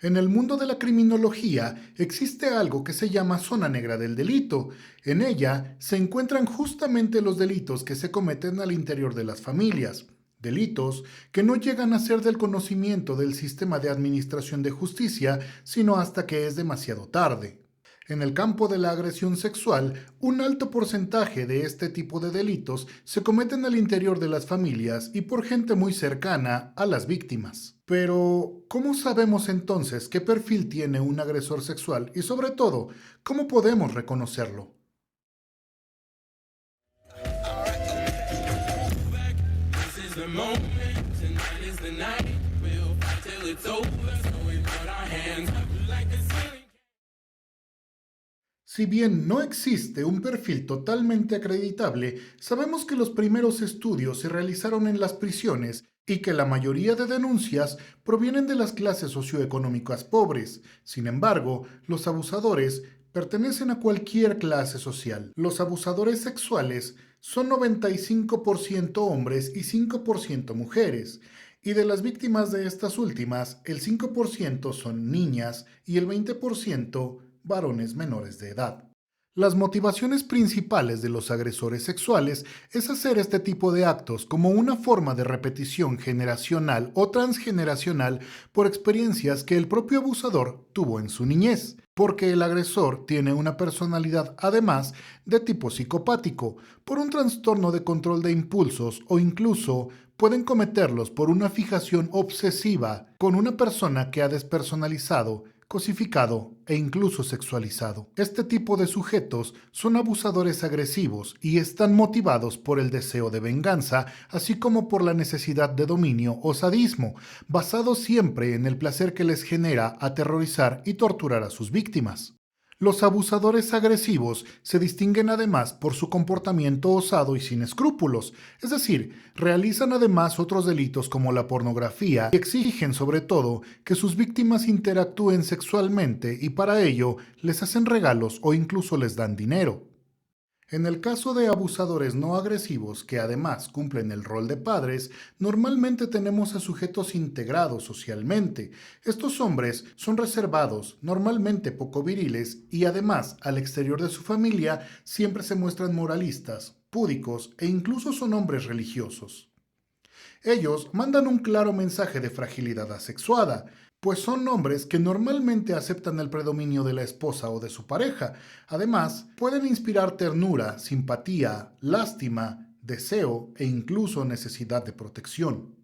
En el mundo de la criminología existe algo que se llama zona negra del delito. En ella se encuentran justamente los delitos que se cometen al interior de las familias. Delitos que no llegan a ser del conocimiento del sistema de administración de justicia, sino hasta que es demasiado tarde. En el campo de la agresión sexual, un alto porcentaje de este tipo de delitos se cometen al interior de las familias y por gente muy cercana a las víctimas. Pero, ¿cómo sabemos entonces qué perfil tiene un agresor sexual y sobre todo, cómo podemos reconocerlo? This is the moment, tonight is the night. We'll fight till it's over, so we put our hands up like a ceiling. Si bien no existe un perfil totalmente acreditable, sabemos que los primeros estudios se realizaron en las prisiones y que la mayoría de denuncias provienen de las clases socioeconómicas pobres. Sin embargo, los abusadores pertenecen a cualquier clase social. Los abusadores sexuales son 95% hombres y 5% mujeres. Y de las víctimas de estas últimas, el 5% son niñas y el 20% varones menores de edad. Las motivaciones principales de los agresores sexuales es hacer este tipo de actos como una forma de repetición generacional o transgeneracional por experiencias que el propio abusador tuvo en su niñez, porque el agresor tiene una personalidad además de tipo psicopático, por un trastorno de control de impulsos o incluso pueden cometerlos por una fijación obsesiva con una persona que ha despersonalizado, cosificado e incluso sexualizado. Este tipo de sujetos son abusadores agresivos y están motivados por el deseo de venganza, así como por la necesidad de dominio o sadismo, basado siempre en el placer que les genera aterrorizar y torturar a sus víctimas. Los abusadores agresivos se distinguen además por su comportamiento osado y sin escrúpulos, es decir, realizan además otros delitos como la pornografía y exigen sobre todo que sus víctimas interactúen sexualmente y para ello les hacen regalos o incluso les dan dinero. En el caso de abusadores no agresivos que además cumplen el rol de padres, normalmente tenemos a sujetos integrados socialmente. Estos hombres son reservados, normalmente poco viriles y además al exterior de su familia siempre se muestran moralistas, púdicos e incluso son hombres religiosos. Ellos mandan un claro mensaje de fragilidad asexuada, pues son hombres que normalmente aceptan el predominio de la esposa o de su pareja. Además, pueden inspirar ternura, simpatía, lástima, deseo e incluso necesidad de protección.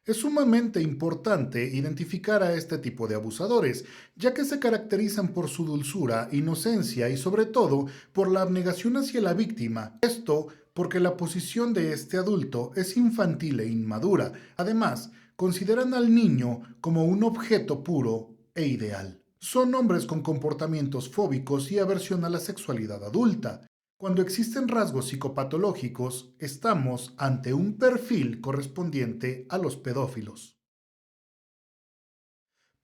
Es sumamente importante identificar a este tipo de abusadores, ya que se caracterizan por su dulzura, inocencia y sobre todo por la abnegación hacia la víctima. Esto porque la posición de este adulto es infantil e inmadura. Además, consideran al niño como un objeto puro e ideal. Son hombres con comportamientos fóbicos y aversión a la sexualidad adulta. Cuando existen rasgos psicopatológicos, estamos ante un perfil correspondiente a los pedófilos.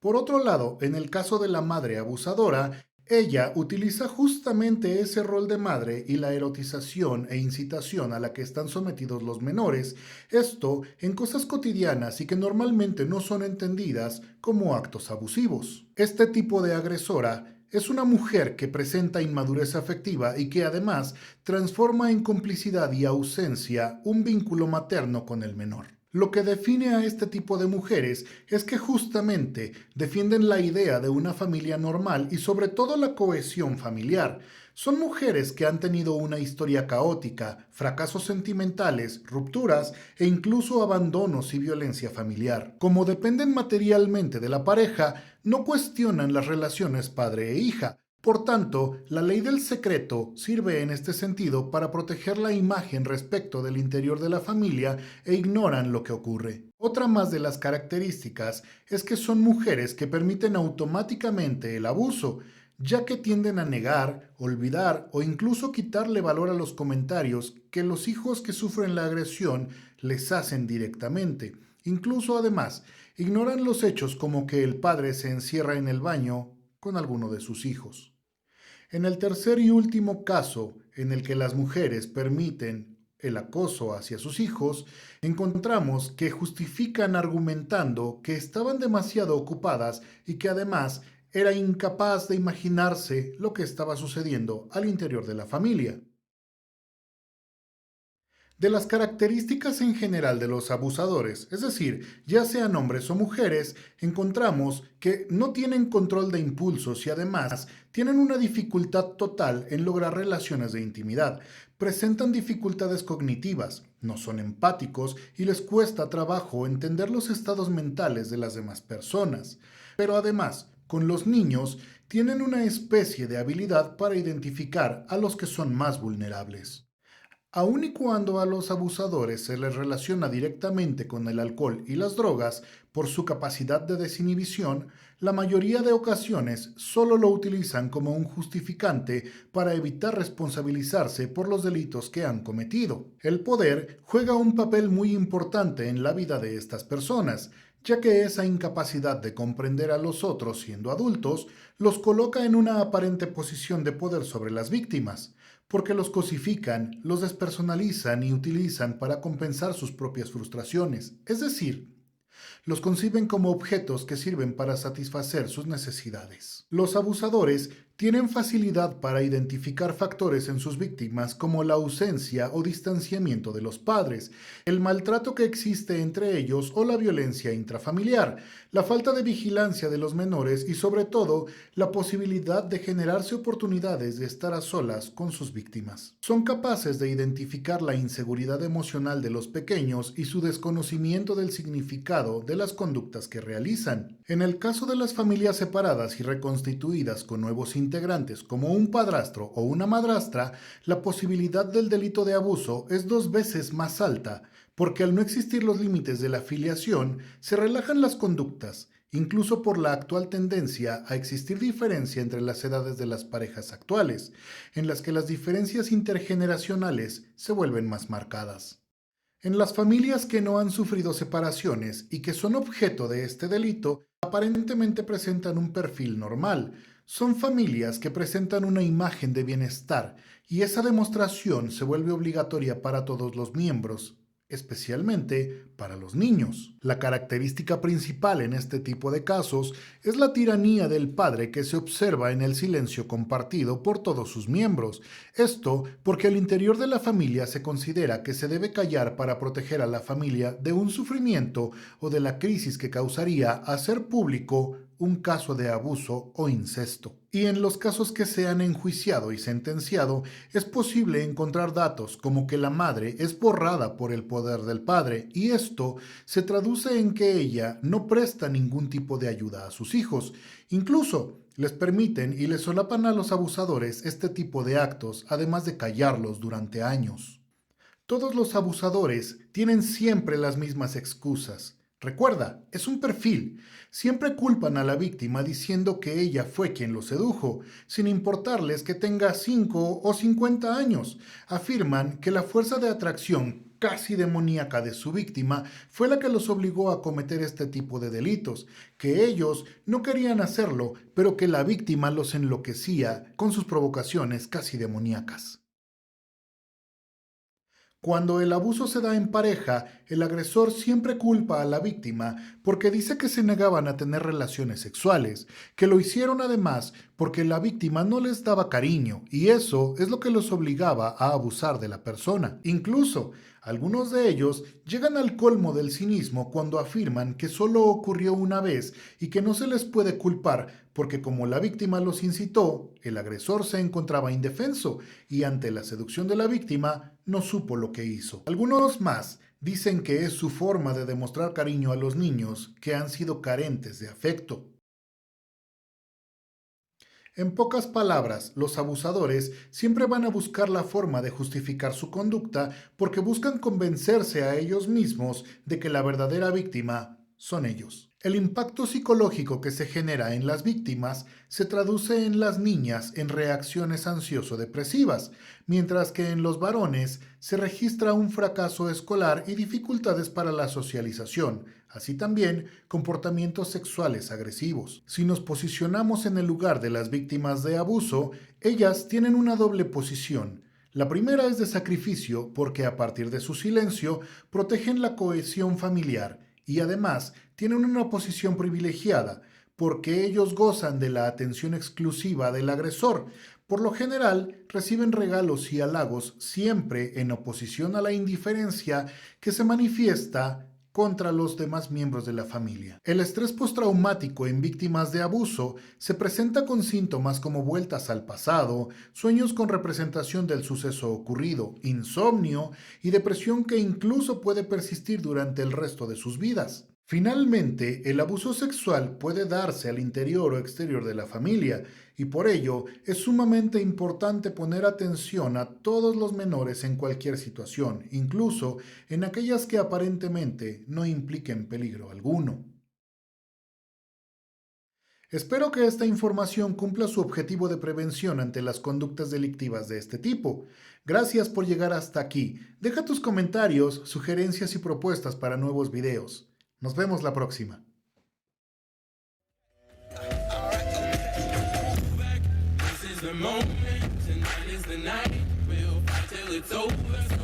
Por otro lado, en el caso de la madre abusadora, ella utiliza justamente ese rol de madre y la erotización e incitación a la que están sometidos los menores, esto en cosas cotidianas y que normalmente no son entendidas como actos abusivos. Este tipo de agresora es una mujer que presenta inmadurez afectiva y que además transforma en complicidad y ausencia un vínculo materno con el menor. Lo que define a este tipo de mujeres es que justamente defienden la idea de una familia normal y sobre todo la cohesión familiar. Son mujeres que han tenido una historia caótica, fracasos sentimentales, rupturas e incluso abandonos y violencia familiar. Como dependen materialmente de la pareja, no cuestionan las relaciones padre e hija. Por tanto, la ley del secreto sirve en este sentido para proteger la imagen respecto del interior de la familia e ignoran lo que ocurre. Otra más de las características es que son mujeres que permiten automáticamente el abuso, ya que tienden a negar, olvidar o incluso quitarle valor a los comentarios que los hijos que sufren la agresión les hacen directamente. Incluso además, ignoran los hechos como que el padre se encierra en el baño con alguno de sus hijos. En el tercer y último caso en el que las mujeres permiten el acoso hacia sus hijos, encontramos que justifican argumentando que estaban demasiado ocupadas y que además era incapaz de imaginarse lo que estaba sucediendo al interior de la familia. De las características en general de los abusadores, es decir, ya sean hombres o mujeres, encontramos que no tienen control de impulsos y además tienen una dificultad total en lograr relaciones de intimidad, presentan dificultades cognitivas, no son empáticos y les cuesta trabajo entender los estados mentales de las demás personas. Pero además, con los niños, tienen una especie de habilidad para identificar a los que son más vulnerables. Aun y cuando a los abusadores se les relaciona directamente con el alcohol y las drogas por su capacidad de desinhibición, la mayoría de ocasiones solo lo utilizan como un justificante para evitar responsabilizarse por los delitos que han cometido. El poder juega un papel muy importante en la vida de estas personas, ya que esa incapacidad de comprender a los otros siendo adultos los coloca en una aparente posición de poder sobre las víctimas, porque los cosifican, los despersonalizan y utilizan para compensar sus propias frustraciones, es decir, los conciben como objetos que sirven para satisfacer sus necesidades. Los abusadores tienen facilidad para identificar factores en sus víctimas como la ausencia o distanciamiento de los padres, el maltrato que existe entre ellos o la violencia intrafamiliar, la falta de vigilancia de los menores y sobre todo la posibilidad de generarse oportunidades de estar a solas con sus víctimas. Son capaces de identificar la inseguridad emocional de los pequeños y su desconocimiento del significado de las conductas que realizan. En el caso de las familias separadas y reconstituidas con nuevos integrantes como un padrastro o una madrastra, la posibilidad del delito de abuso es 2 veces más alta, porque al no existir los límites de la filiación, se relajan las conductas, incluso por la actual tendencia a existir diferencia entre las edades de las parejas actuales, en las que las diferencias intergeneracionales se vuelven más marcadas. En las familias que no han sufrido separaciones y que son objeto de este delito, aparentemente presentan un perfil normal. Son familias que presentan una imagen de bienestar y esa demostración se vuelve obligatoria para todos los miembros, especialmente para los niños. La característica principal en este tipo de casos es la tiranía del padre que se observa en el silencio compartido por todos sus miembros. Esto porque al interior de la familia se considera que se debe callar para proteger a la familia de un sufrimiento o de la crisis que causaría hacer público un caso de abuso o incesto. Y en los casos que se han enjuiciado y sentenciado, es posible encontrar datos como que la madre es borrada por el poder del padre, y esto se traduce en que ella no presta ningún tipo de ayuda a sus hijos. Incluso les permiten y les solapan a los abusadores este tipo de actos, además de callarlos durante años. Todos los abusadores tienen siempre las mismas excusas. Recuerda, es un perfil. Siempre culpan a la víctima diciendo que ella fue quien lo sedujo, sin importarles que tenga 5 o 50 años. Afirman que la fuerza de atracción casi demoníaca de su víctima fue la que los obligó a cometer este tipo de delitos, que ellos no querían hacerlo, pero que la víctima los enloquecía con sus provocaciones casi demoníacas. Cuando el abuso se da en pareja, el agresor siempre culpa a la víctima porque dice que se negaban a tener relaciones sexuales, que lo hicieron además porque la víctima no les daba cariño y eso es lo que los obligaba a abusar de la persona. Incluso, algunos de ellos llegan al colmo del cinismo cuando afirman que solo ocurrió una vez y que no se les puede culpar porque como la víctima los incitó, el agresor se encontraba indefenso y ante la seducción de la víctima no supo lo que hizo. Algunos más dicen que es su forma de demostrar cariño a los niños que han sido carentes de afecto. En pocas palabras, los abusadores siempre van a buscar la forma de justificar su conducta porque buscan convencerse a ellos mismos de que la verdadera víctima son ellos. El impacto psicológico que se genera en las víctimas se traduce en las niñas en reacciones ansioso-depresivas, mientras que en los varones se registra un fracaso escolar y dificultades para la socialización, así también comportamientos sexuales agresivos. Si nos posicionamos en el lugar de las víctimas de abuso, ellas tienen una doble posición. La primera es de sacrificio porque a partir de su silencio protegen la cohesión familiar y además tienen una posición privilegiada porque ellos gozan de la atención exclusiva del agresor. Por lo general, reciben regalos y halagos siempre en oposición a la indiferencia que se manifiesta contra los demás miembros de la familia. El estrés postraumático en víctimas de abuso se presenta con síntomas como vueltas al pasado, sueños con representación del suceso ocurrido, insomnio y depresión que incluso puede persistir durante el resto de sus vidas. Finalmente, el abuso sexual puede darse al interior o exterior de la familia y por ello es sumamente importante poner atención a todos los menores en cualquier situación, incluso en aquellas que aparentemente no impliquen peligro alguno. Espero que esta información cumpla su objetivo de prevención ante las conductas delictivas de este tipo. Gracias por llegar hasta aquí. Deja tus comentarios, sugerencias y propuestas para nuevos videos. Nos vemos la próxima. This is the moment, tonight is the night. We'll fight till it's over.